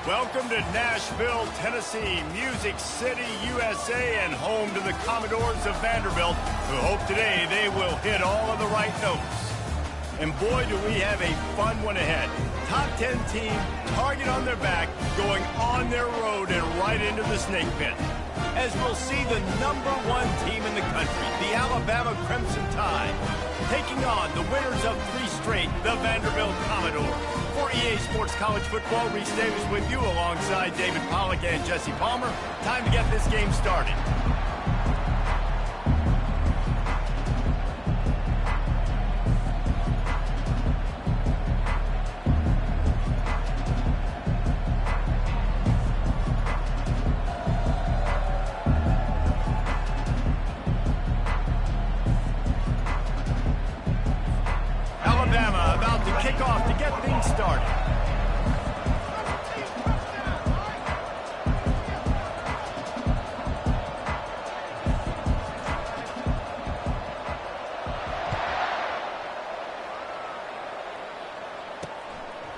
Welcome to Nashville, Tennessee, Music City, USA, and home to the Commodores of Vanderbilt, who hope today they will hit all of the right notes. And boy, do we have a fun one ahead. Top 10 team, target on their back, going on their road and right into the snake pit. As we'll see the #1 team in the country, the Alabama Crimson Tide, taking on the winners of 3 straight, the Vanderbilt Commodores. For EA Sports College Football, Reese Davis with you alongside David Pollack and Jesse Palmer. Time to get this game started. Alabama about to kick off to get things started.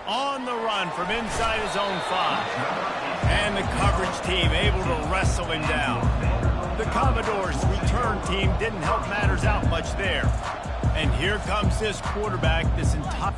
On the run from inside his own 5. And the coverage team able to wrestle him down. The Commodores' return team didn't help matters out much there. And here comes this quarterback, this entire...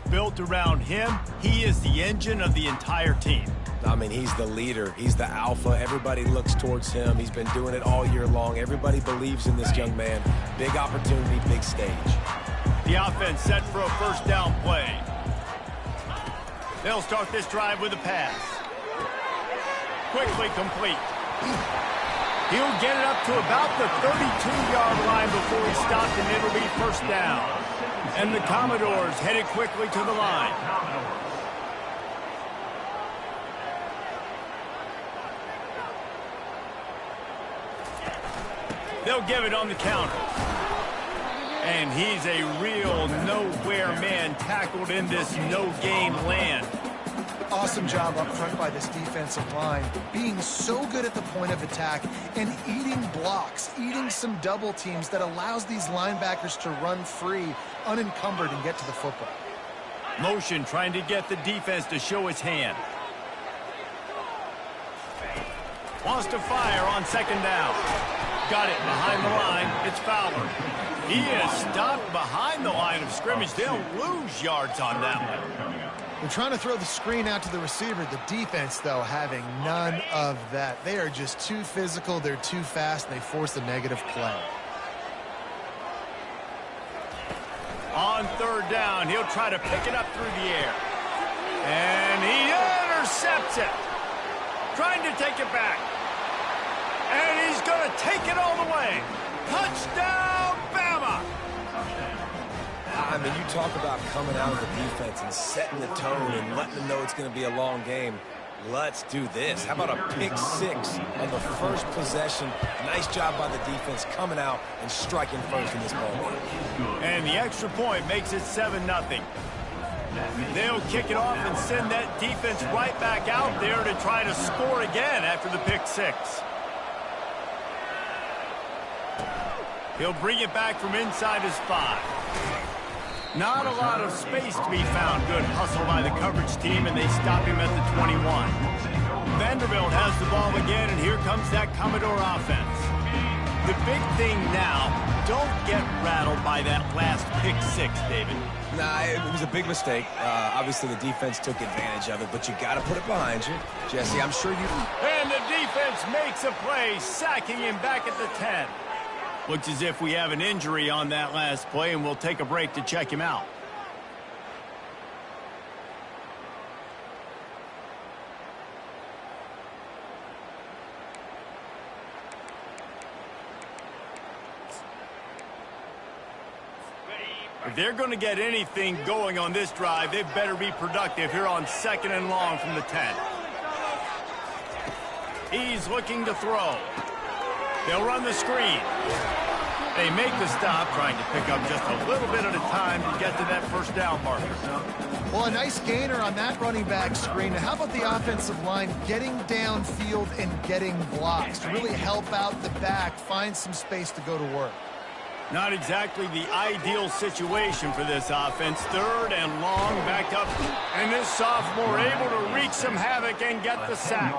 built around him. He is the engine of the entire team. I mean, he's the leader. He's the alpha. Everybody looks towards him. He's been doing it all year long. Everybody believes in this young man. Big opportunity, big stage. The offense set for a first down play. They'll start this drive with a pass. Quickly complete. He'll get it up to about the 32-yard line before he stopped, and it'll be first down. And the Commodores headed quickly to the line. They'll give it on the counter. And he's a real nowhere man tackled in this no-game land. Awesome job up front by this defensive line, being so good at the point of attack and eating blocks, eating some double teams that allows these linebackers to run free, unencumbered, and get to the football. Motion trying to get the defense to show his hand. Wants to fire on second down. Got it behind the line. It's Fowler. He is stopped behind the line of scrimmage. They'll lose yards on that one. They're trying to throw the screen out to the receiver. The defense, though, having none of that. They are just too physical. They're too fast, and they force a negative play. On third down, he'll try to pick it up through the air. And he intercepts it. Trying to take it back. And he's going to take it all the way. Touchdown, Bama! I mean, you talk about coming out of the defense and setting the tone and letting them know it's going to be a long game. Let's do this. How about a pick six on the first possession? Nice job by the defense coming out and striking first in this ball game. And the extra point makes it 7-0. They'll kick it off and send that defense right back out there to try to score again after the pick six. He'll bring it back from inside his 5. Not a lot of space to be found. Good hustle by the coverage team, and they stop him at the 21. Vanderbilt has the ball again, and here comes that Commodore offense. The big thing now, don't get rattled by that last pick six, David. Nah, it was a big mistake. Obviously, the defense took advantage of it, but you got to put it behind you. Jesse, I'm sure you... And the defense makes a play, sacking him back at the 10. Looks as if we have an injury on that last play, and we'll take a break to check him out. If they're going to get anything going on this drive, they better be productive here on 2nd and long from the 10. He's looking to throw. They'll run the screen. They make the stop, trying to pick up just a little bit at a time to get to that first down marker. Well, a nice gainer on that running back screen. How about the offensive line getting downfield and getting blocks to really help out the back, find some space to go to work? Not exactly the ideal situation for this offense. 3rd and long, backed up. And this sophomore able to wreak some havoc and get the sack.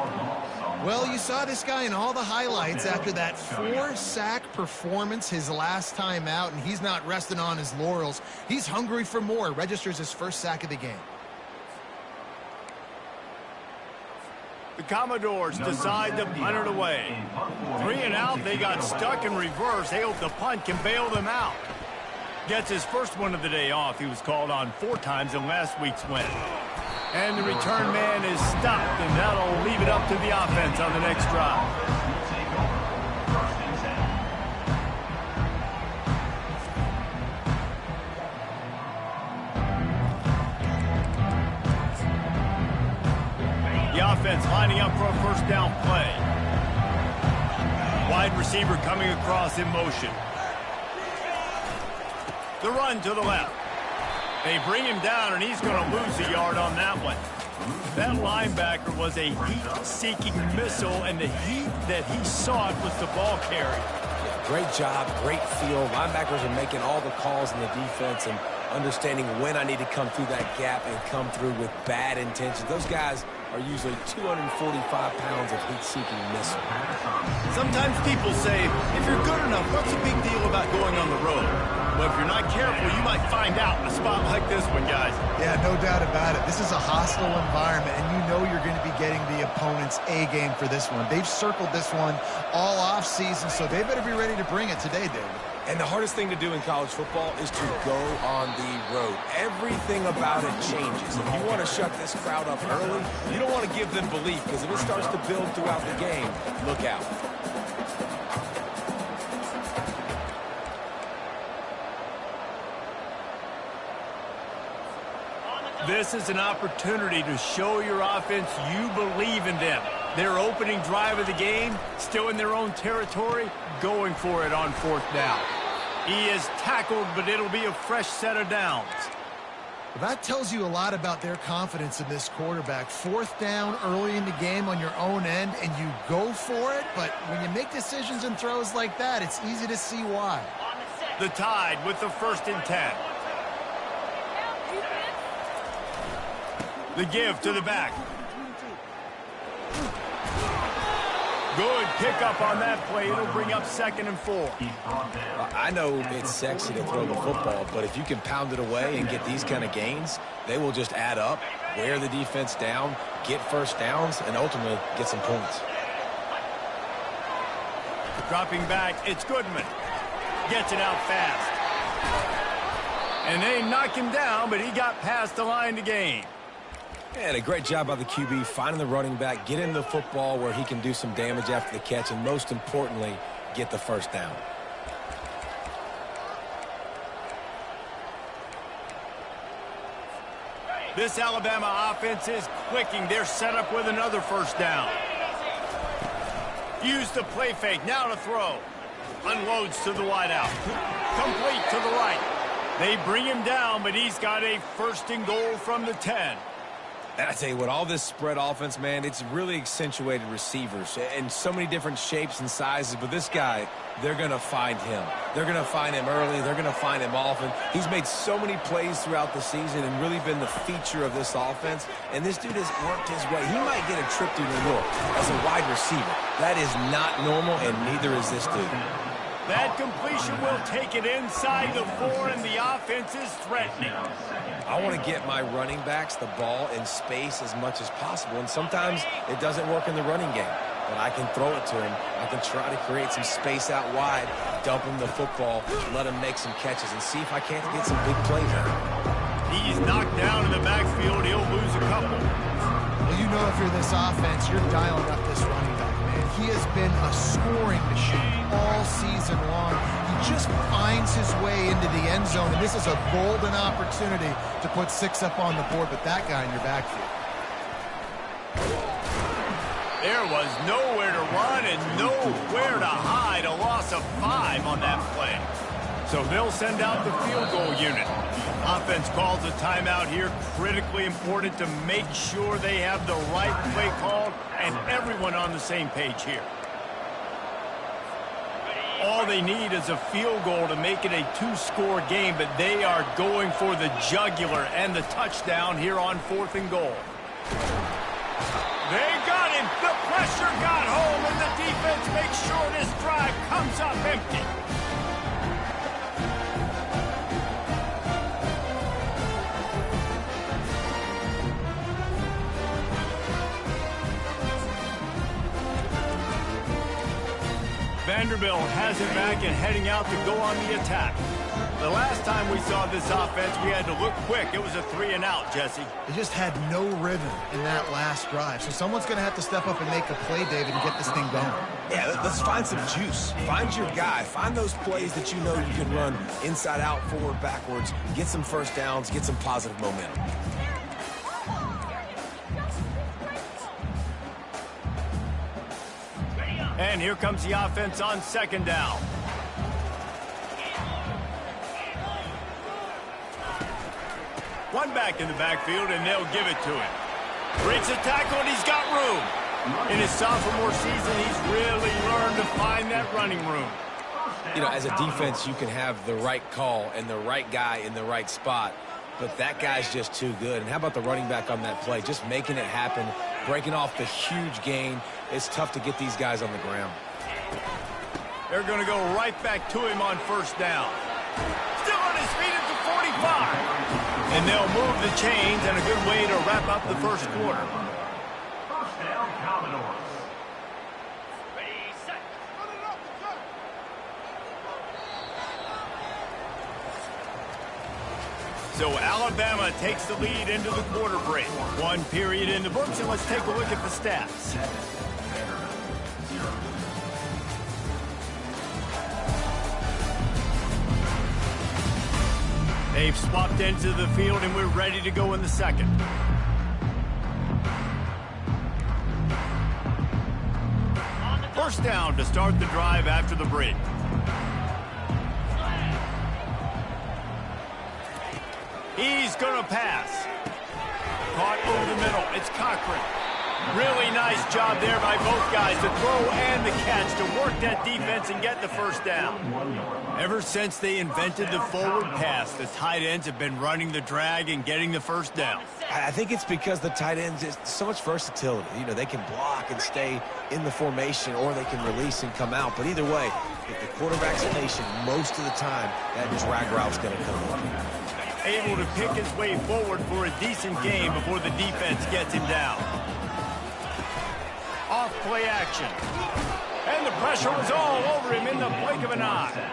Well, you saw this guy in all the highlights after that 4-sack performance his last time out, and he's not resting on his laurels. He's hungry for more. Registers his first sack of the game. The Commodores decide to punt it away. 3 and out, they got stuck in reverse. They hope the punt can bail them out. Gets his first one of the day off. He was called on 4 times in last week's win. And the return man is stopped, and that'll leave it up to the offense on the next drive. The offense lining up for a first down play. Wide receiver coming across in motion. The run to the left. They bring him down, and he's going to lose a yard on that one. That linebacker was a heat-seeking missile, and the heat that he sought was the ball carrier. Great job, great feel. Linebackers are making all the calls in the defense and understanding when I need to come through that gap and come through with bad intentions. Those guys are usually 245 pounds of heat-seeking missile. Sometimes people say, if you're good enough, what's the big deal about going on the road? But if you're not careful, you might find out in a spot like this one, guys. Yeah, no doubt about it. This is a hostile environment, and you know you're going to be getting the opponent's A-game for this one. They've circled this one all off-season, so they better be ready to bring it today, David. And the hardest thing to do in college football is to go on the road. Everything about it changes. If you want to shut this crowd up early, you don't want to give them belief, because if it starts to build throughout the game, look out. This is an opportunity to show your offense you believe in them. Their opening drive of the game, still in their own territory, going for it on 4th down. He is tackled, but it'll be a fresh set of downs. Well, that tells you a lot about their confidence in this quarterback. Fourth down early in the game on your own end, and you go for it. But when you make decisions and throws like that, it's easy to see why. The Tide with the 1st and 10. The give to the back. Good pickup on that play. It'll bring up 2nd and 4. I know it's sexy to throw the football, but if you can pound it away and get these kind of gains, they will just add up, wear the defense down, get first downs, and ultimately get some points. Dropping back, it's Goodman. Gets it out fast. And they knock him down, but he got past the line to gain. And a great job by the QB finding the running back, get him the football where he can do some damage after the catch, and most importantly, get the first down. This Alabama offense is clicking. They're set up with another 1st down. Use the play fake. Now to throw. Unloads to the wideout. Complete to the right. They bring him down, but he's got a 1st and goal from the 10. And I tell you what, all this spread offense, man, it's really accentuated receivers in so many different shapes and sizes. But this guy, they're going to find him. They're going to find him early. They're going to find him often. He's made so many plays throughout the season and really been the feature of this offense. And this dude has worked his way. He might get a trip to New York as a wide receiver. That is not normal, and neither is this dude. That completion will take it inside the 4, and the offense is threatening. I want to get my running backs the ball in space as much as possible, and sometimes it doesn't work in the running game. But I can throw it to him. I can try to create some space out wide, dump him the football, let him make some catches, and see if I can't get some big plays out of him. He's knocked down in the backfield. He'll lose a couple. Well, you know if you're this offense, you're dialing up this running back, man. He has been a scoring machine all season long. He just finds his way into the end zone, and this is a golden opportunity to put 6 up on the board with that guy in your backfield. There was nowhere to run and nowhere to hide. A loss of 5 on that play. So they'll send out the field goal unit. Offense calls a timeout here. Critically important to make sure they have the right play called and everyone on the same page here. All they need is a field goal to make it a 2-score game, but they are going for the jugular and the touchdown here on 4th and goal. They got him. The pressure got home, and the defense makes sure this drive comes up empty. Vanderbilt has it back and heading out to go on the attack. The last time we saw this offense, we had to look quick. It was a 3-and-out, Jesse. They just had no rhythm in that last drive. So someone's going to have to step up and make a play, David, and get this thing going. Yeah, let's find some juice. Find your guy. Find those plays that you know you can run inside out, forward, backwards. Get some first downs. Get some positive momentum. And here comes the offense on 2nd down. One back in the backfield, and they'll give it to him. Breaks a tackle, and he's got room. In his sophomore season, he's really learned to find that running room. You know, as a defense, you can have the right call and the right guy in the right spot, but that guy's just too good. And how about the running back on that play? Just making it happen, breaking off the huge gain. It's tough to get these guys on the ground. They're going to go right back to him on 1st down. Still on his feet at the 45. And they'll move the chains, and a good way to wrap up the 1st quarter. 1st down, Commodores. Ready, set. So Alabama takes the lead into the quarter break. 1 period in the books, and let's take a look at the stats. They've swapped into the field, and we're ready to go in the 2nd. First down to start the drive after the break. He's going to pass. Caught over the middle. It's Cochran. Really nice job there by both guys, the throw and the catch, to work that defense and get the first down. Ever since they invented the forward pass, the tight ends have been running the drag and getting the first down. I think it's because the tight ends is so much versatility. You know, they can block and stay in the formation, or they can release and come out. But either way, if the quarterback's patient, most of the time, that drag route's going to come open. Able to pick his way forward for a decent game before the defense gets him down. Off play action. And the pressure was all over him in the blink of an eye.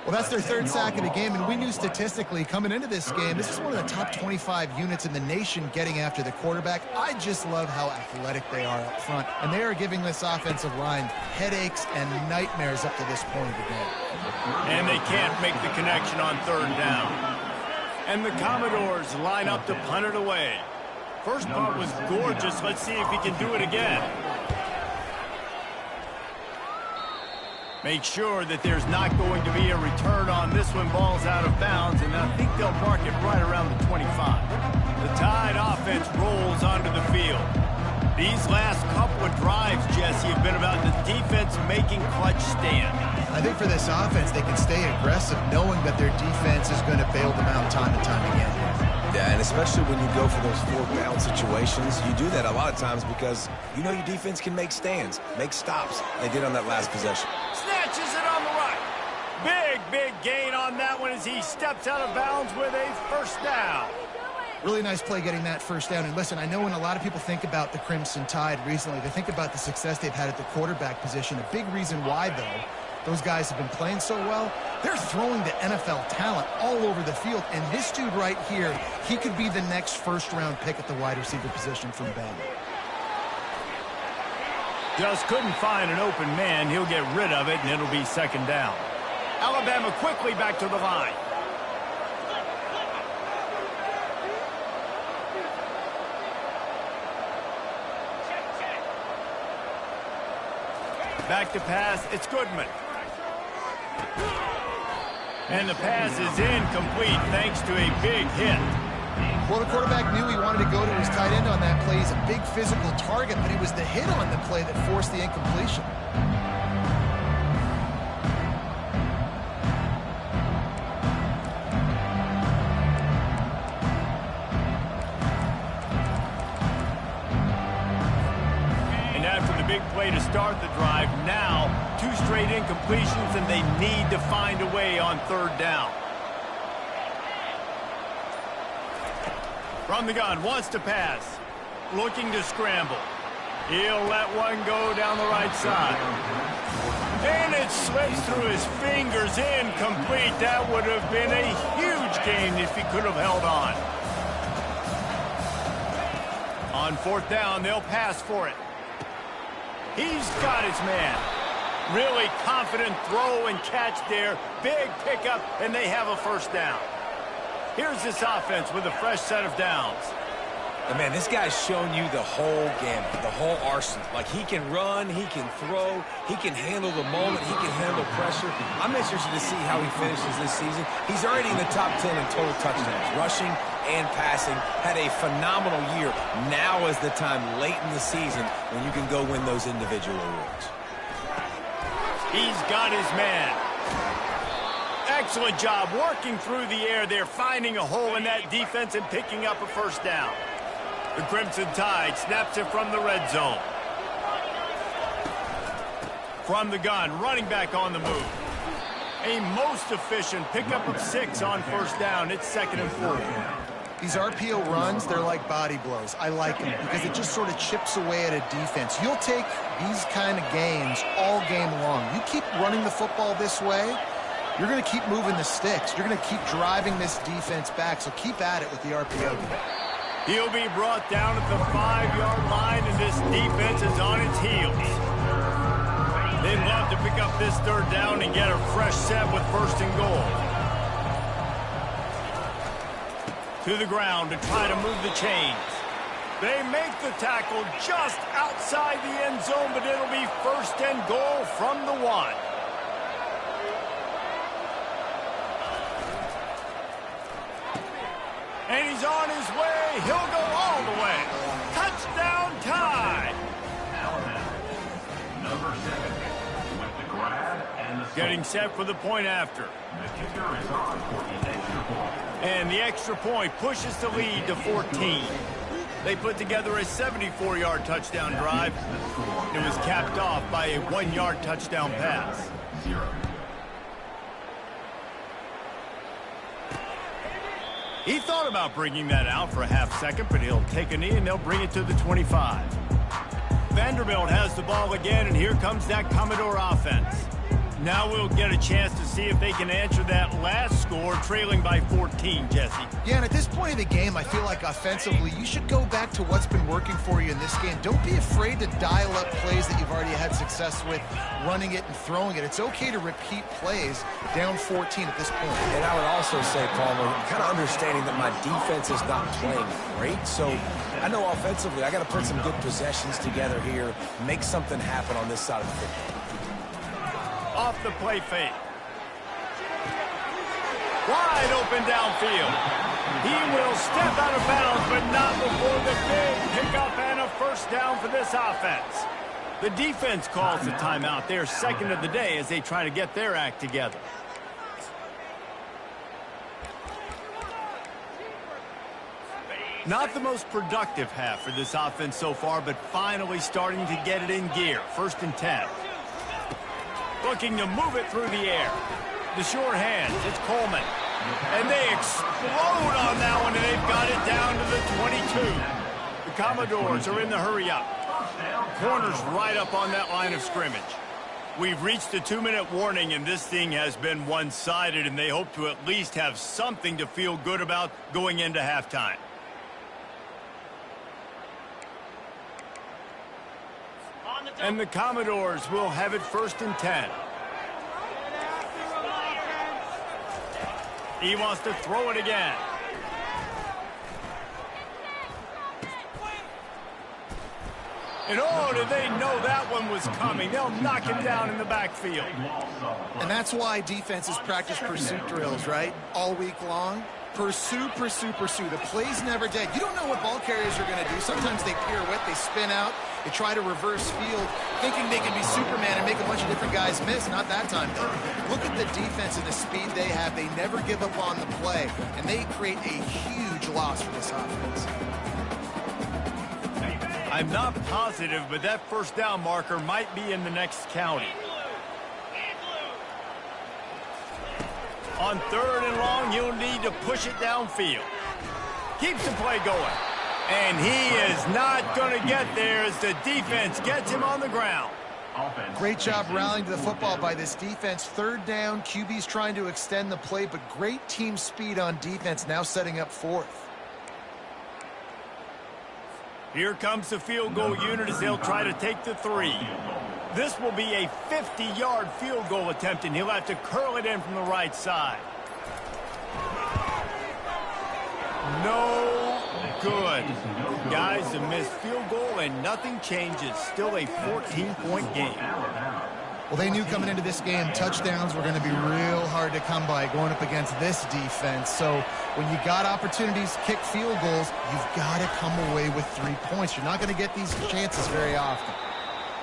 Well, that's their third sack of the game, and we knew statistically coming into this game, this is one of the top 25 units in the nation getting after the quarterback. I just love how athletic they are up front, and they are giving this offensive line headaches and nightmares up to this point of the game. And they can't make the connection on third down. And the Commodores line up to punt it away. First punt was gorgeous. Let's see if he can do it again. Make sure that there's not going to be a return on this one. Ball's out of bounds, and I think they'll mark it right around the 25. The Tide offense rolls onto the field. These last couple of drives, Jesse, have been about the defense making clutch stands. I think for this offense, they can stay aggressive knowing that their defense is going to bail them out time and time again. Yeah, and especially when you go for those fourth down situations, you do that a lot of times because you know your defense can make stands, make stops. They did on that last possession. Snatches it on the right. Big gain on that one as he steps out of bounds with a first down. Really nice play getting that first down. And listen, I know when a lot of people think about the Crimson Tide recently, they think about the success they've had at the quarterback position. A big reason why, though, those guys have been playing so well, they're throwing the NFL talent all over the field. And this dude right here, he could be the next first-round pick at the wide receiver position from Bama. Just couldn't find an open man. He'll get rid of it, and it'll be second down. Alabama quickly back to the line. Back to pass, it's Goodman. And the pass is incomplete thanks to a big hit. Well, the quarterback knew he wanted to go to his tight end on that play. He's a big physical target, but it was the hit on the play that forced the incompletion. Play to start the drive. Now, 2 straight incompletions, and they need to find a way on third down. From the gun, wants to pass. Looking to scramble. He'll let one go down the right side. And it slips through his fingers, incomplete. That would have been a huge gain if he could have held on. On fourth down, they'll pass for it. He's got his man. Really confident throw and catch there. Big pickup, and they have a first down. Here's this offense with a fresh set of downs. And man, this guy's shown you the whole gamut, the whole arsenal. Like, he can run, he can throw, he can handle the moment, he can handle pressure. I'm interested to see how he finishes this season. He's already in the top 10 in total touchdowns, rushing and passing. Had a phenomenal year. Now is the time late in the season when you can go win those individual awards. He's got his man. Excellent job working through the air there, finding a hole in that defense and picking up a first down. The Crimson Tide snaps it from the red zone. From the gun, running back on the move. A most efficient pickup of 6 on first down. It's 2nd and 4. These RPO runs, they're like body blows. I like them because it just sort of chips away at a defense. You'll take these kind of games all game long. You keep running the football this way, you're going to keep moving the sticks. You're going to keep driving this defense back, so keep at it with the RPO game. He'll be brought down at the 5-yard line, and this defense is on its heels. They'd love to pick up this third down and get a fresh set with 1st and goal. To the ground to try to move the chains. They make the tackle just outside the end zone, but it'll be 1st and goal from the 1. And he's on his way. He'll go all the way. Touchdown tie. Number 7 with the grab and the Getting set for the point after. The kicker is on for the extra point. And the extra point pushes the lead to 14. They put together a 74-yard touchdown drive. It was capped off by a 1-yard touchdown pass. 0. He thought about bringing that out for a half second, but he'll take a knee and they'll bring it to the 25. Vanderbilt has the ball again, and here comes that Commodore offense. Now we'll get a chance to see if they can answer that last score, trailing by 14, Jesse. Yeah, and at this point of the game, I feel like offensively, you should go back to what's been working for you in this game. Don't be afraid to dial up plays that you've already had success with, running it and throwing it. It's okay to repeat plays down 14 at this point. And I would also say, Palmer, kind of understanding that my defense is not playing great, so I know offensively I got to put some good possessions together here, make something happen on this side of the football. Off the play fake. Wide open downfield. He will step out of bounds, but not before the big pickup and a first down for this offense. The defense calls the timeout. They're second of the day as they try to get their act together. Not the most productive half for this offense so far, but finally starting to get it in gear. 1st and 10. Looking to move it through the air. The short hands, it's Coleman. And they explode on that one, and they've got it down to the 22. The Commodores are in the hurry-up. Corners right up on that line of scrimmage. We've reached the 2-minute warning, and this thing has been one-sided, and they hope to at least have something to feel good about going into halftime. And the Commodores will have it 1st and 10. He wants to throw it again. And oh, did they know that one was coming. They'll knock him down in the backfield. And that's why defenses practice pursuit drills, right? All week long. Pursue, pursue, pursue. The play's never dead. You don't know what ball carriers are going to do. Sometimes they pirouette, they spin out, they try to reverse field, thinking they can be Superman and make a bunch of different guys miss. Not that time, though. Look at the defense and the speed they have. They never give up on the play, and they create a huge loss for this offense. I'm not positive, but that first down marker might be in the next county. On 3rd and long, you'll need to push it downfield. Keeps the play going. And he is not going to get there as the defense gets him on the ground. Great job rallying to the football by this defense. 3rd down, QB's trying to extend the play, but great team speed on defense, now setting up 4th. Here comes the field goal unit as they'll try to take the 3. This will be a 50-yard field goal attempt, and he'll have to curl it in from the right side. No good. Guys, a missed field goal, and nothing changes. Still a 14-point game. Well, they knew coming into this game touchdowns were going to be real hard to come by going up against this defense. So when you got opportunities to kick field goals, you've got to come away with 3 points. You're not going to get these chances very often.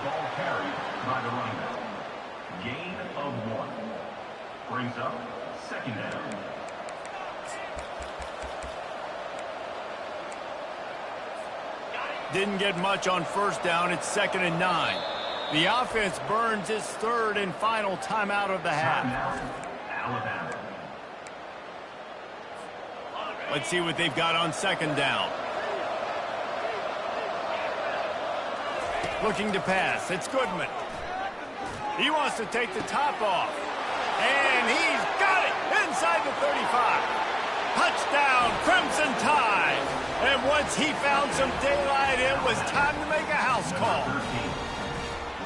Ball carried by the running back. Gain of 1. Brings up 2nd down. Didn't get much on 1st down. It's 2nd and 9. The offense burns its 3rd and final timeout of the half. Alabama. Let's see what they've got on 2nd down. Looking to pass. It's Goodman. He wants to take the top off. And he's got it inside the 35. Touchdown, Crimson Tide. And once he found some daylight, it was time to make a house call.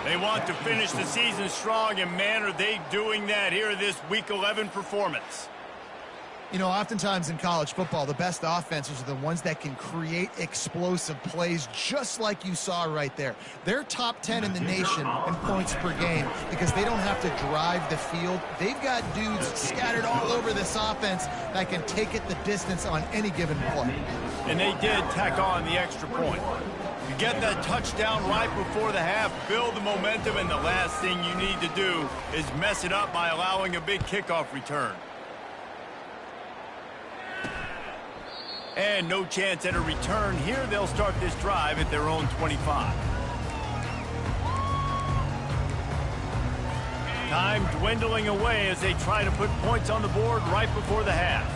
They want to finish the season strong, and man, are they doing that here in this Week 11 performance. You know, oftentimes in college football, the best offenses are the ones that can create explosive plays just like you saw right there. They're top 10 in the nation in points per game because they don't have to drive the field. They've got dudes scattered all over this offense that can take it the distance on any given play. And they did tack on the extra point. You get that touchdown right before the half, build the momentum, and the last thing you need to do is mess it up by allowing a big kickoff return. And no chance at a return here. They'll start this drive at their own 25. Time dwindling away as they try to put points on the board right before the half.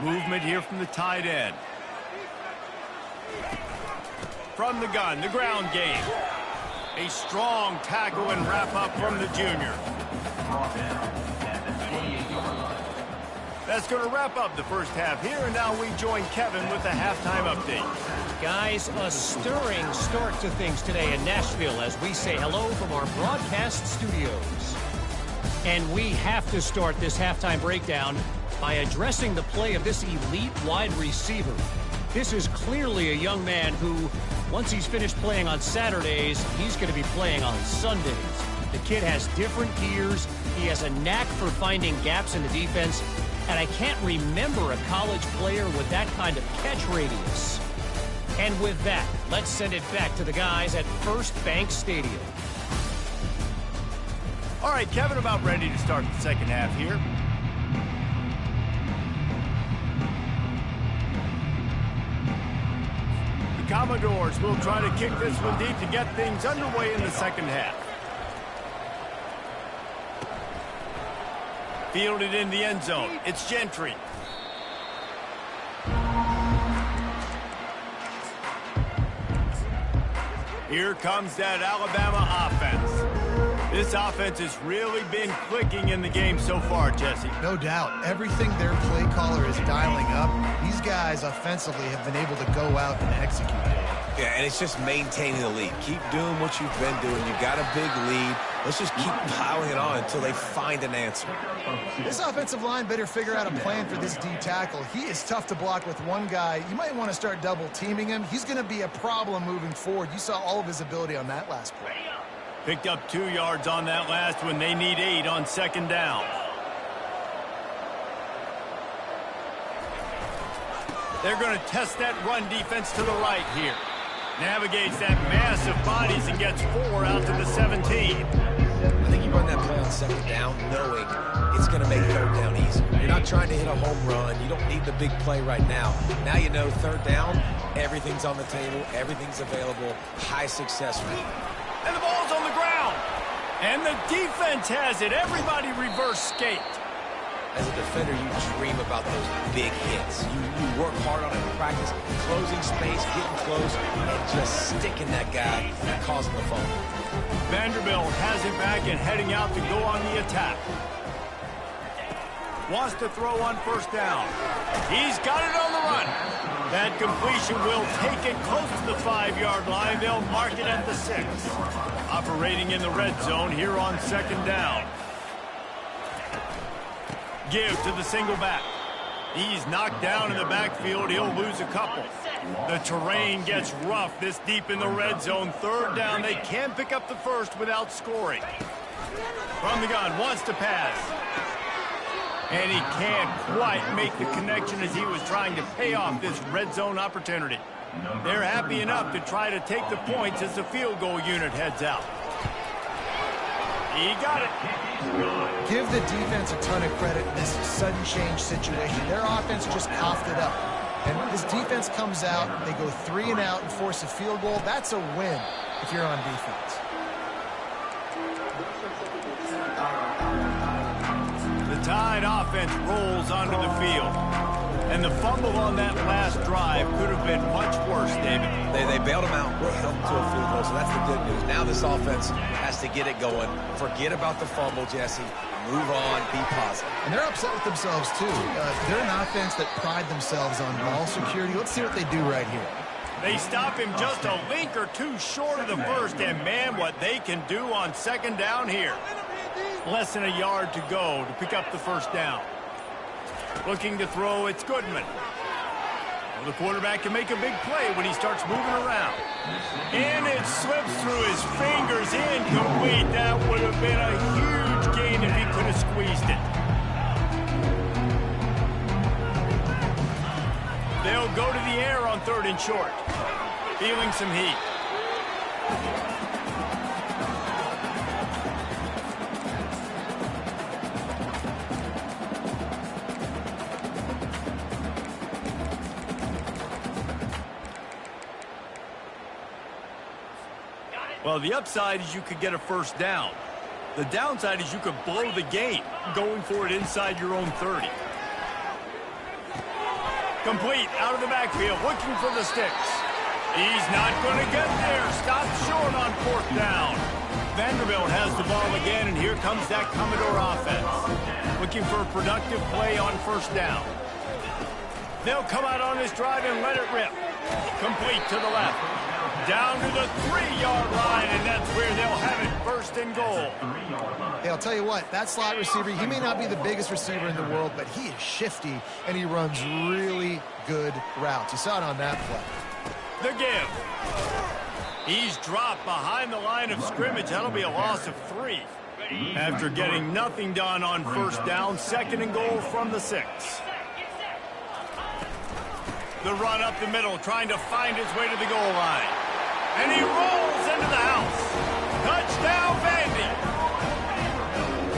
Movement here from the tight end. From the gun, the ground game. A strong tackle and wrap up from the junior. That's going to wrap up the first half here, and now we join Kevin with the halftime update. Guys, a stirring start to things today in Nashville as we say hello from our broadcast studios. And we have to start this halftime breakdown by addressing the play of this elite wide receiver. This is clearly a young man who, once he's finished playing on Saturdays, he's going to be playing on Sundays. The kid has different gears. He has a knack for finding gaps in the defense. And I can't remember a college player with that kind of catch radius. And with that, let's send it back to the guys at First Bank Stadium. All right, Kevin, about ready to start the second half here. The Commodores will try to kick this one deep to get things underway in the second half. Fielded in the end zone. It's Gentry. Here comes that Alabama offense. This offense has really been clicking in the game so far, Jesse. No doubt. Everything their play caller is dialing up, these guys offensively have been able to go out and execute. Yeah, and it's just maintaining the lead. Keep doing what you've been doing. You've got a big lead. Let's just keep piling it on until they find an answer. This offensive line better figure out a plan for this D tackle. He is tough to block with one guy. You might want to start double teaming him. He's going to be a problem moving forward. You saw all of his ability on that last play. Picked up 2 yards on that last one. They need 8 on second down. They're going to test that run defense to the right here. Navigates that mass of bodies and gets 4 out to the 17. I think you run that play on second down knowing it's going to make third down easy. You're not trying to hit a home run. You don't need the big play right now. Now you know third down, everything's on the table, everything's available, high success rate. And the ball's on the ground. And the defense has it. Everybody reverse skate. As a defender, you dream about those big hits. You work hard on it in practice, closing space, getting close, and just sticking that guy and causing the fumble. Vanderbilt has it back and heading out to go on the attack. Wants to throw on first down. He's got it on the run. That completion will take it close to the 5-yard line. They'll mark it at the 6. Operating in the red zone here on second down. Give to the single back. He's knocked down in the backfield. He'll lose a couple. The terrain gets rough this deep in the red zone. Third down. They can pick up the first without scoring. From the gun, wants to pass. And he can't quite make the connection as he was trying to pay off this red zone opportunity. They're happy enough to try to take the points as the field goal unit heads out. He got it. Give the defense a ton of credit in this sudden change situation. Their offense just coughed it up. And this defense comes out, they go 3 and out and force a field goal. That's a win if you're on defense. The Tide offense rolls onto the field. And the fumble on that last drive could have been much worse, David. They bailed him out, held him to a field goal, so that's the good news. Now this offense has to get it going. Forget about the fumble, Jesse. Move on, be positive. And they're upset with themselves, too. They're an offense that pride themselves on ball security. Let's see what they do right here. They stop him just a link or two short of the first, and man, what they can do on second down here. Less than a yard to go to pick up the first down. Looking to throw, it's Goodman. Well, the quarterback can make a big play when he starts moving around. And it slips through his fingers, incomplete. That would have been a huge gain if he could have squeezed it. They'll go to the air on 3rd and short. Feeling some heat. Well, the upside is you could get a first down. The downside is you could blow the game going for it inside your own 30. Complete out of the backfield, looking for the sticks. He's not going to get there. Stopped short on 4th down. Vanderbilt has the ball again, and here comes that Commodore offense. Looking for a productive play on 1st down. They'll come out on this drive and let it rip. Complete to the left. Down to the 3-yard line, and that's where they'll have it, 1st and goal. Hey, I'll tell you what, that slot receiver, he may not be the biggest receiver in the world, but he is shifty, and he runs really good routes. You saw it on that play. The give. He's dropped behind the line of scrimmage. That'll be a loss of 3. After getting nothing done on 1st down, 2nd and goal from the 6. The run up the middle, trying to find his way to the goal line. And he rolls into the house. Touchdown, Vandy.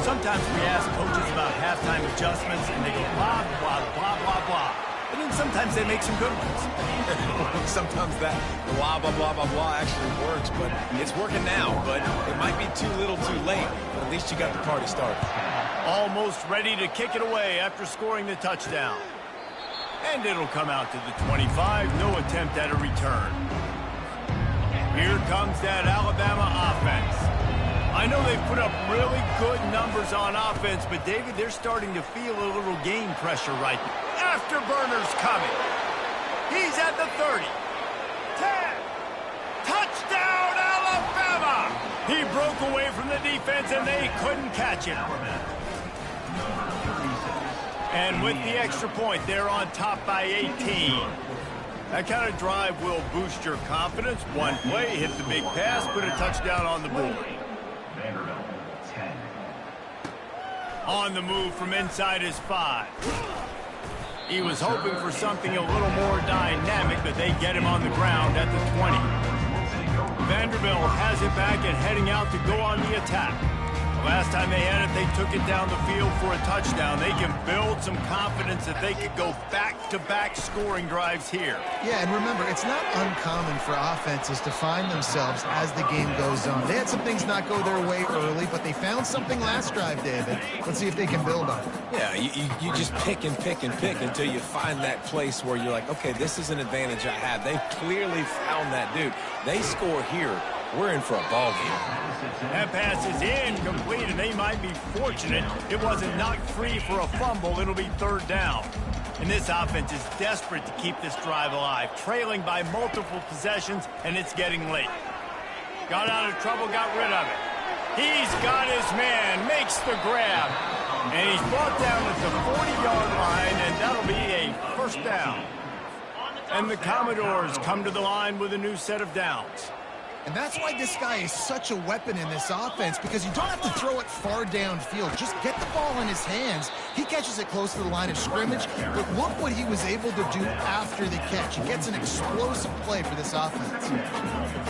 Sometimes we ask coaches about halftime adjustments, and they go blah, blah, blah, blah, blah. And then sometimes they make some good ones. Sometimes that blah, blah, blah, blah, blah actually works, but it's working now. But it might be too little too late, but at least you got the party started. Almost ready to kick it away after scoring the touchdown. And it'll come out to the 25. No attempt at a return. Here comes that Alabama offense. I know they've put up really good numbers on offense, but, David, they're starting to feel a little game pressure right now. Afterburner's coming. He's at the 30. 10. Touchdown, Alabama! He broke away from the defense, and they couldn't catch him. And with the extra point, they're on top by 18. That kind of drive will boost your confidence. One play, hit the big pass, put a touchdown on the board. Vanderbilt, 10. On the move from inside his 5. He was hoping for something a little more dynamic, but they get him on the ground at the 20. Vanderbilt has it back and heading out to go on the attack. Last time they had it, they took it down the field for a touchdown. They can build some confidence that they could go back-to-back scoring drives here. Yeah, and remember, it's not uncommon for offenses to find themselves as the game goes on. They had some things not go their way early, but they found something last drive, David. Let's see if they can build on it. Yeah, you just pick and pick and pick until you find that place where you're like, okay, this is an advantage I have. They clearly found that dude. They score here. We're in for a ball game. That pass is incomplete, and they might be fortunate it wasn't knocked free for a fumble. It'll be 3rd down. And this offense is desperate to keep this drive alive, trailing by multiple possessions, and it's getting late. Got out of trouble, got rid of it. He's got his man, makes the grab, and he's brought down at the 40-yard line, and that'll be a 1st down. And the Commodores come to the line with a new set of downs. And that's why this guy is such a weapon in this offense, because you don't have to throw it far downfield. Just get the ball in his hands. He catches it close to the line of scrimmage, but look what he was able to do after the catch. He gets an explosive play for this offense.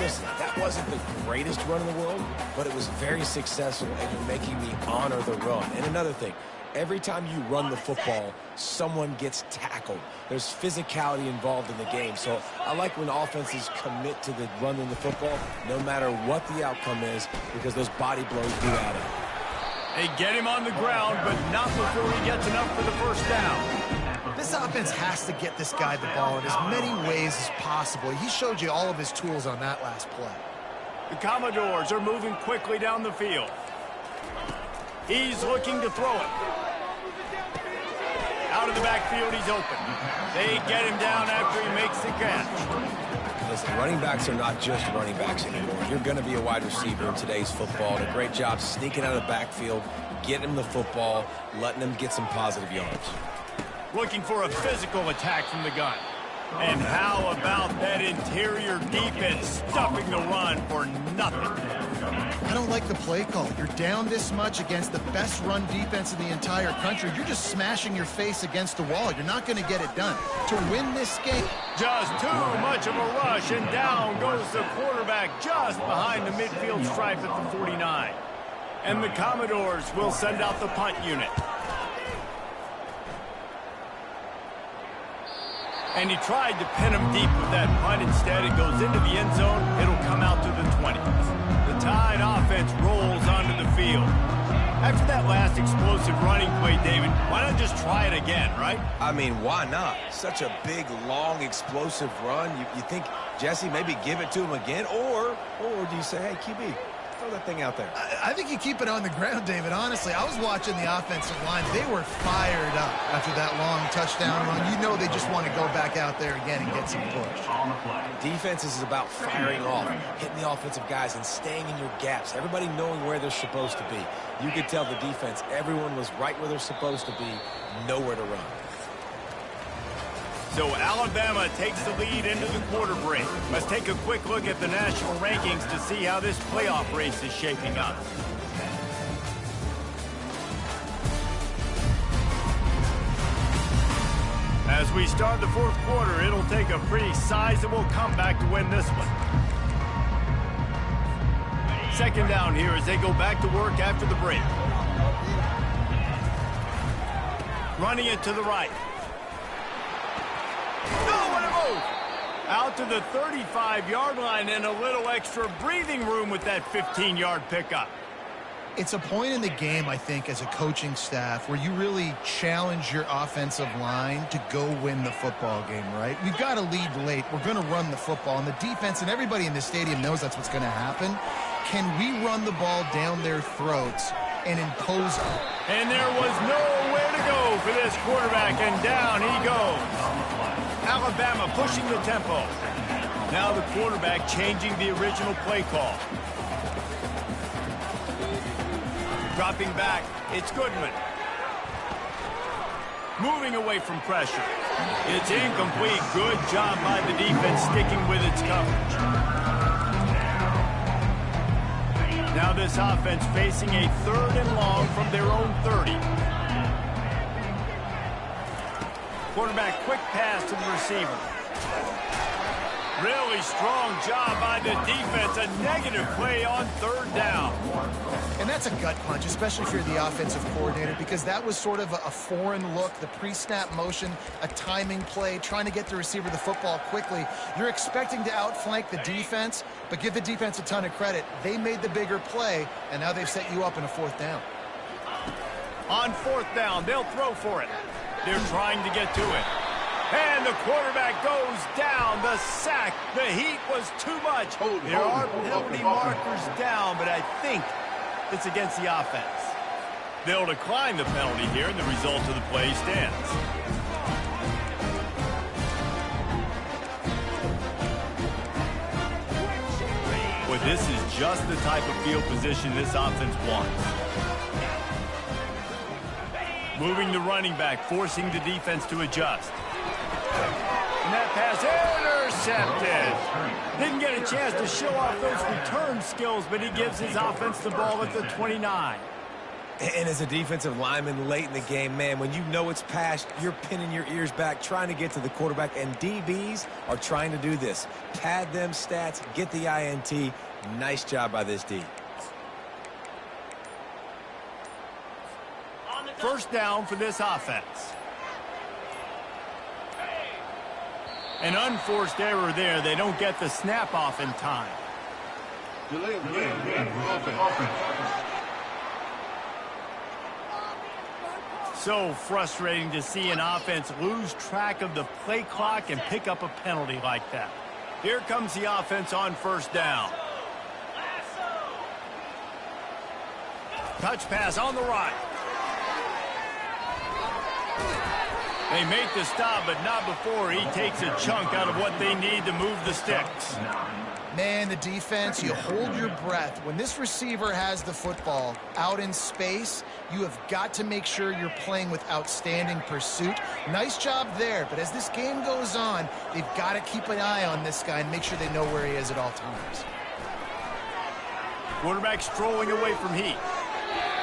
Listen, that wasn't the greatest run in the world, but it was very successful, and you're making me honor the run. And another thing, every time you run the football, someone gets tackled. There's physicality involved in the game. So I like when offenses commit to the running the football, no matter what the outcome is, because those body blows do add up. They get him on the ground, but not before he gets enough for the 1st down. This offense has to get this guy the ball in as many ways as possible. He showed you all of his tools on that last play. The Commodores are moving quickly down the field. He's looking to throw it. Out of the backfield, he's open. They get him down after he makes the catch. Listen, running backs are not just running backs anymore. You're going to be a wide receiver in today's football. And a great job sneaking out of the backfield, getting him the football, letting him get some positive yards. Looking for a physical attack from the gun. And how about that interior defense stuffing the run for nothing? I don't like the play call. You're down this much against the best run defense in the entire country. You're just smashing your face against the wall. You're not going to get it done. To win this game, just too much of a rush, and down goes the quarterback just behind the midfield stripe at the 49. And the Commodores will send out the punt unit. And he tried to pin him deep with that punt. Instead, it goes into the end zone. It'll come out to the 20. The Tide offense rolls onto the field. After that last explosive running play, David, why not just try it again, right? I mean, why not? Such a big, long, explosive run. You think, Jesse, maybe give it to him again? Or do you say, hey, QB, throw that thing out there? I think you keep it on the ground, David. Honestly, I was watching the offensive line. They were fired up after that long touchdown run. You know they just want to go back out there again and get some push. On the play. Defense is about firing off, hitting the offensive guys, and staying in your gaps. Everybody knowing where they're supposed to be. You could tell the defense, everyone was right where they're supposed to be, nowhere to run. So Alabama takes the lead into the quarter break. Let's take a quick look at the national rankings to see how this playoff race is shaping up. As we start the fourth quarter, it'll take a pretty sizable comeback to win this one. Second down here as they go back to work after the break. Running it to the right. Oh, what a move! Out to the 35-yard line and a little extra breathing room with that 15-yard pickup. It's a point in the game, I think, as a coaching staff where you really challenge your offensive line to go win the football game, right? We've got to lead late. We're going to run the football, and the defense and everybody in the stadium knows that's what's going to happen. Can we run the ball down their throats and impose on? And there was nowhere to go for this quarterback, and down he goes. Alabama pushing the tempo. Now the quarterback changing the original play call. Dropping back, it's Goodman. Moving away from pressure. It's incomplete. Good job by the defense sticking with its coverage. Now this offense facing a 3rd and long from their own 30. Quarterback quick pass to the receiver. Really strong job by the defense. A negative play on 3rd down. And that's a gut punch, especially if you're the offensive coordinator, because that was sort of a foreign look, the pre-snap motion, a timing play, trying to get the receiver the football quickly. You're expecting to outflank the defense, but give the defense a ton of credit. They made the bigger play, and now they've set you up in a 4th down. On 4th down, they'll throw for it. They're trying to get to it. And the quarterback goes down. The sack. The heat was too much. There are penalty markers down, but I think it's against the offense. They'll decline the penalty here, and the result of the play stands. But this is just the type of field position this offense wants. Moving the running back, forcing the defense to adjust. And that pass intercepted. Didn't get a chance to show off those return skills, but he gives his offense the ball at the 29. And as a defensive lineman late in the game, man, when you know it's past, you're pinning your ears back, trying to get to the quarterback, and DBs are trying to do this. Pad them stats, get the INT. Nice job by this D. First down for this offense. An unforced error there. They don't get the snap off in time. So frustrating to see an offense lose track of the play clock and pick up a penalty like that. Here comes the offense on 1st down. Touch pass on the right. They make the stop, but not before he takes a chunk out of what they need to move the sticks. Man, the defense, you hold your breath. When this receiver has the football out in space, you have got to make sure you're playing with outstanding pursuit. Nice job there, but as this game goes on, they've got to keep an eye on this guy and make sure they know where he is at all times. Quarterback strolling away from heat.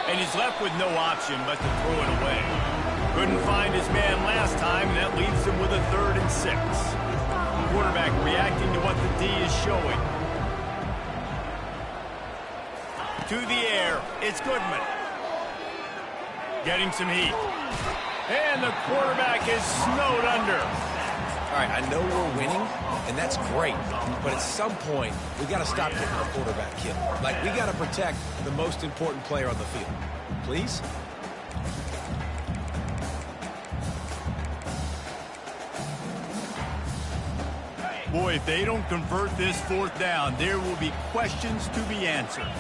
And he's left with no option but to throw it away. Couldn't find his man last time, and that leaves him with a 3rd and 6. Quarterback reacting to what the D is showing. To the air, it's Goodman. Getting some heat. And the quarterback is snowed under. All right, I know we're winning, and that's great. But at some point, we got to stop getting our quarterback killed. Like, we got to protect the most important player on the field. Please? Boy, if they don't convert this 4th down, there will be questions to be answered.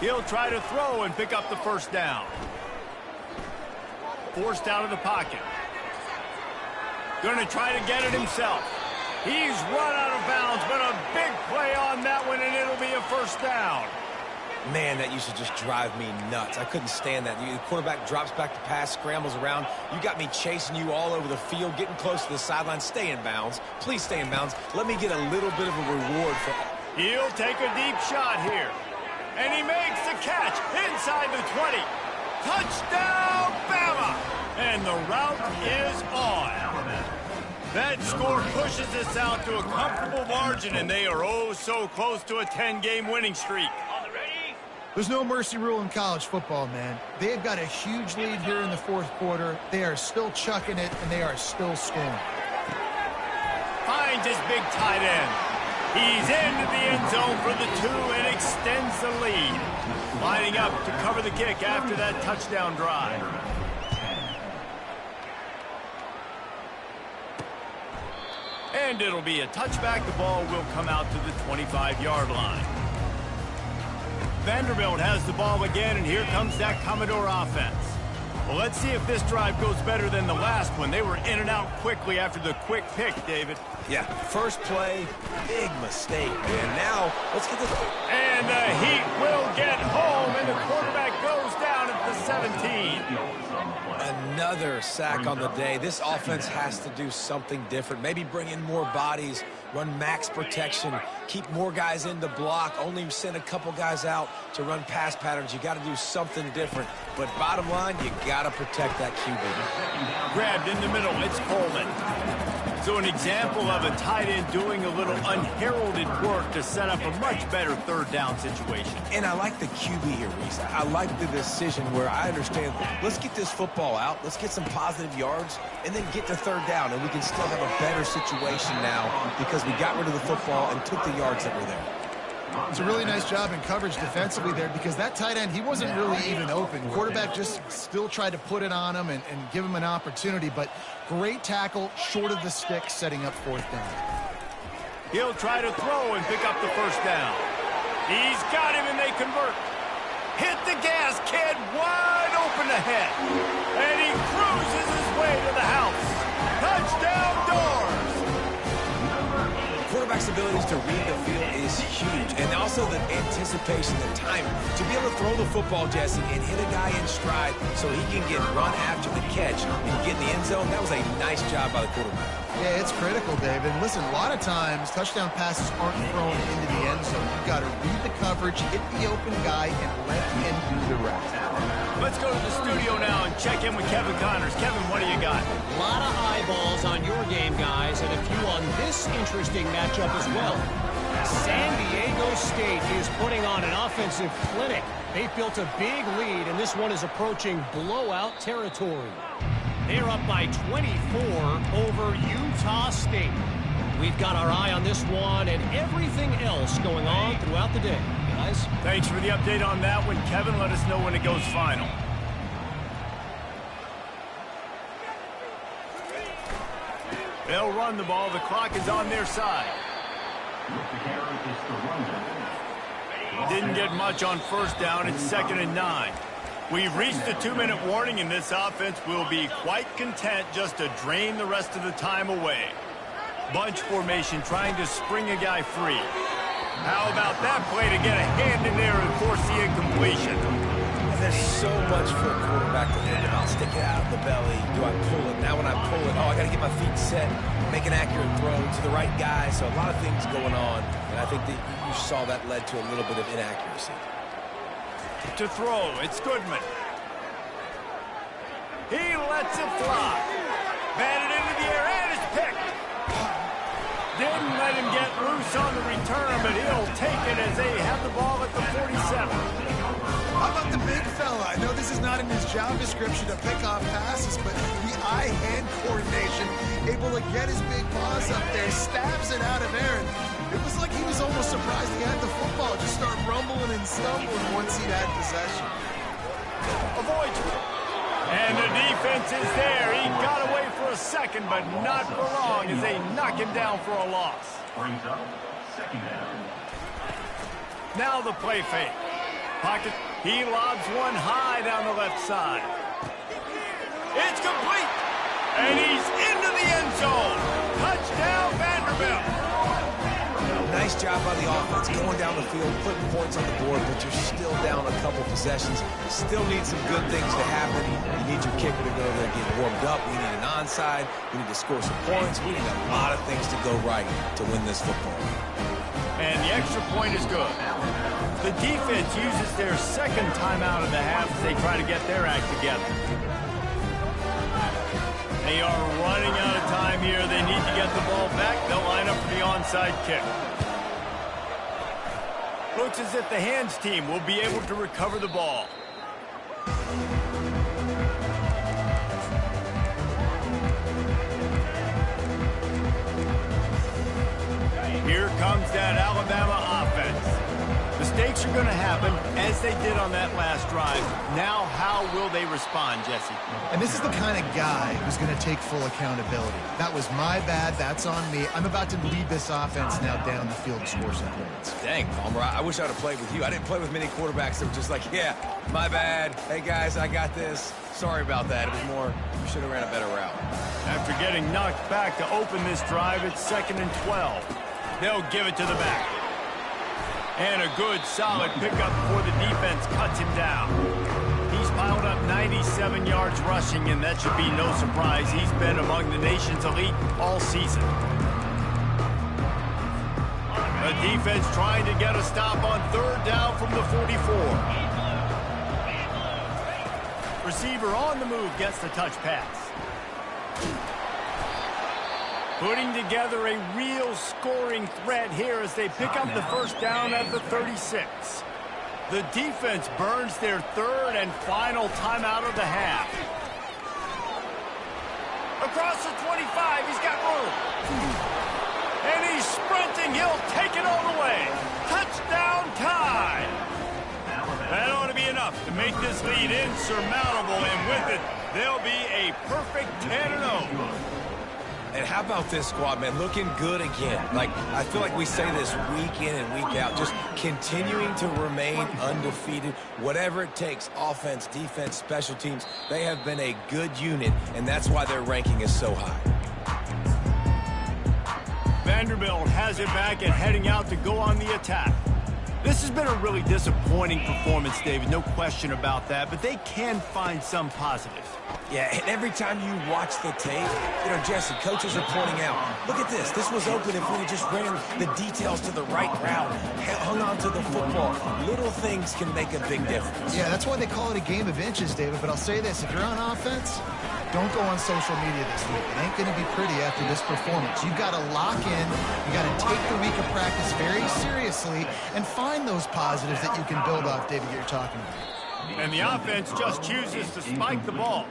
He'll try to throw and pick up the 1st down. Forced out of the pocket. Going to try to get it himself. He's run out of bounds, but a big play on that one, and it'll be a 1st down. Man, that used to just drive me nuts. I couldn't stand that. The quarterback drops back to pass, scrambles around. You got me chasing you all over the field, getting close to the sideline. Stay in bounds. Please stay in bounds. Let me get a little bit of a reward for... He'll take a deep shot here. And he makes the catch inside the 20. Touchdown, Bama! And the route is on. That score pushes us out to a comfortable margin, and they are oh so close to a 10-game winning streak. There's no mercy rule in college football, man. They've got a huge lead here in the 4th quarter. They are still chucking it, and they are still scoring. Finds his big tight end. He's into the end zone for the 2 and extends the lead. Lining up to cover the kick after that touchdown drive. And it'll be a touchback. The ball will come out to the 25-yard line. Vanderbilt has the ball again, and here comes that Commodore offense. Well, let's see if this drive goes better than the last one. They were in and out quickly after the quick pick, David. Yeah, first play, big mistake, man. Now, let's get this... And the Heat will get home, and the quarterback goes down at the 17. Another sack on the day. This offense has to do something different. Maybe bring in more bodies, run max protection, keep more guys in to block, only send a couple guys out to run pass patterns. You got to do something different. But bottom line, you got to protect that QB. Grabbed in the middle, it's Coleman. So an example of a tight end doing a little unheralded work to set up a much better 3rd down situation. And I like the QB here, Reese. I like the decision where I understand, let's get this football out, let's get some positive yards, and then get to 3rd down, and we can still have a better situation now because we got rid of the football and took the yards that were there. It's a really nice job in coverage defensively there because that tight end, he wasn't really even open. Quarterback just still tried to put it on him and give him an opportunity, but great tackle short of the stick setting up 4th down. He'll try to throw and pick up the 1st down. He's got him and they convert. Hit the gas, kid, wide open ahead. And he cruises his way to the house. Touchdown doors. Quarterback's abilities to read the field is huge, and also the anticipation, the timing. To be able to throw the football, Jesse, and hit a guy in stride so he can get run after the catch and get in the end zone, that was a nice job by the quarterback. Yeah, it's critical, David. Listen, a lot of times touchdown passes aren't thrown into the end zone. You've got to read the coverage, hit the open guy, and let him do the rest. Let's go to the studio now and check in with Kevin Connors. Kevin, what do you got? A lot of eyeballs on your game, guys, and a few on this interesting matchup as well. San Diego State is putting on an offensive clinic. They've built a big lead, and this one is approaching blowout territory. They're up by 24 over Utah State. We've got our eye on this one and everything else going on throughout the day. Guys? Thanks for the update on that one, Kevin. Let us know when it goes final. They'll run the ball. The clock is on their side. Didn't get much on 1st down. It's 2nd and 9. We've reached the 2-minute warning, and this offense will be quite content just to drain the rest of the time away. Bunch formation trying to spring a guy free. How about that play to get a hand in there and force the incompletion? And there's so much for a quarterback to think about. Stick it out of the belly. Do I pull it? Now when I pull it, I got to get my feet set, make an accurate throw to the right guy. So a lot of things going on, and I think that you saw that led to a little bit of inaccuracy. To throw, it's Goodman. He lets it fly. Batted into the air, and it's picked. Didn't let him get loose on the return, but he'll take it as they have the ball at the 47. How about the big fella? I know this is not in his job description to pick off passes, but the eye-hand coordination, able to get his big paws up there, stabs it out of Aaron. It was like he was almost surprised he had the football, just start rumbling and stumbling once he had possession. Avoids it. And the defense is there. He got away for a second, but not for long as they knock him down for a loss. Brings up second down. Now the play fake. Pocket. He lobs one high down the left side. It's complete. And he's into the end zone. Touchdown, Vanderbilt. Nice job by the offense, going down the field, putting points on the board, but you're still down a couple possessions. Still need some good things to happen. You need your kicker to go there and get warmed up. We need an onside. We need to score some points. We need a lot of things to go right to win this football. And the extra point is good. The defense uses their second timeout of the half as they try to get their act together. They are running out of time here. They need to get the ball back. They'll line up for the onside kick. Looks as if the hands team will be able to recover the ball. Here comes that Alabama offense. Mistakes are going to happen, as they did on that last drive. Now, how will they respond, Jesse? And this is the kind of guy who's going to take full accountability. That was my bad. That's on me. I'm about to lead this offense now down the field to score some points. Dang, Palmer, I wish I would have played with you. I didn't play with many quarterbacks that were just like, yeah, my bad. Hey, guys, I got this. Sorry about that. It was more, you should have ran a better route. After getting knocked back to open this drive, it's 2nd and 12. They'll give it to the back. And a good, solid pickup before the defense cuts him down. He's piled up 97 yards rushing, and that should be no surprise. He's been among the nation's elite all season. The defense trying to get a stop on 3rd down from the 44. Receiver on the move gets the touch pass. Putting together a real scoring threat here as they pick up the first down at the 36. The defense burns their 3rd and final timeout of the half. Across the 25, he's got room. And he's sprinting, he'll take it all the way. Touchdown tie. That ought to be enough to make this lead insurmountable, and with it, they'll be a perfect 10-0. And how about this squad, man? Looking good again. Like, I feel like we say this week in and week out, just continuing to remain undefeated. Whatever it takes, offense, defense, special teams, they have been a good unit, and that's why their ranking is so high. Vanderbilt has it back and heading out to go on the attack. This has been a really disappointing performance, David, no question about that, but they can find some positives. Yeah, and every time you watch the tape, you know, Jesse, coaches are pointing out, look at this. This was open if we just ran the details to the right route, hung on to the football. Little things can make a big difference. Yeah, that's why they call it a game of inches, David. But I'll say this, if you're on offense, don't go on social media this week. It ain't going to be pretty after this performance. You've got to lock in. You got to take the week of practice very seriously and find those positives that you can build off, David, you're talking about. And the offense just chooses to spike the ball.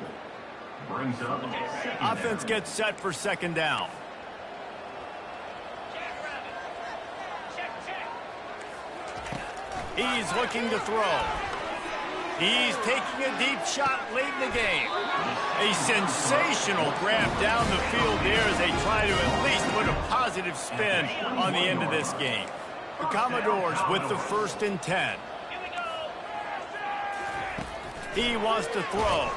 Offense gets set for 2nd down. He's looking to throw. He's taking a deep shot late in the game. A sensational grab down the field there as they try to at least put a positive spin on the end of this game. The Commodores with the 1st and 10. He wants to throw.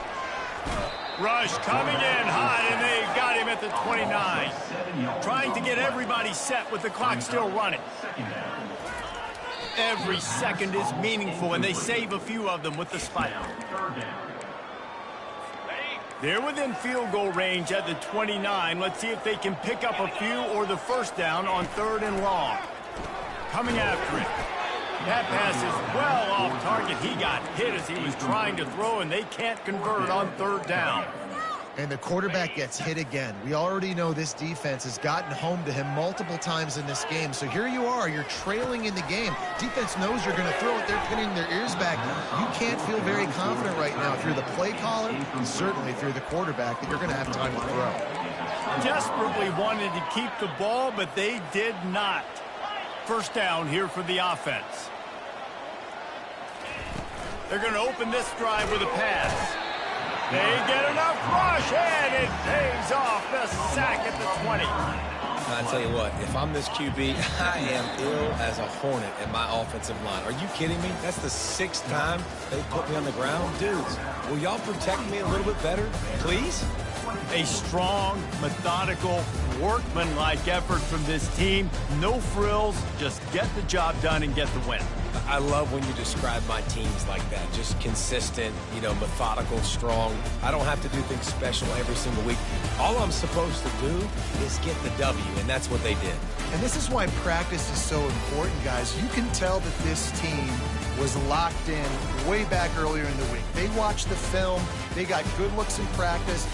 Rush coming in hot, and they got him at the 29. Trying to get everybody set with the clock still running. Every second is meaningful, and they save a few of them with the spike. They're within field goal range at the 29. Let's see if they can pick up a few or the first down on 3rd and long. Coming after it. That pass is well off target. He got hit as he was trying to throw, and they can't convert on 3rd down. And the quarterback gets hit again. We already know this defense has gotten home to him multiple times in this game. So here you are, you're trailing in the game. Defense knows you're going to throw it. They're pinning their ears back. You can't feel very confident right now if you're the play caller, and certainly if you're the quarterback, that you're going to have time to throw. Desperately wanted to keep the ball, but they did not. First down here for the offense. They're going to open this drive with a pass. They get enough rush, and it pays off the sack at the 20. I tell you what, if I'm this QB, I am ill as a hornet in my offensive line. Are you kidding me? That's the 6th time they put me on the ground. Dudes, will y'all protect me a little bit better, please? A strong, methodical, workmanlike effort from this team. No frills, just get the job done and get the win. I love when you describe my teams like that. Just consistent, methodical, strong. I don't have to do things special every single week. All I'm supposed to do is get the W, and that's what they did. And this is why practice is so important, guys. You can tell that this team was locked in way back earlier in the week. They watched the film. They got good looks in practice.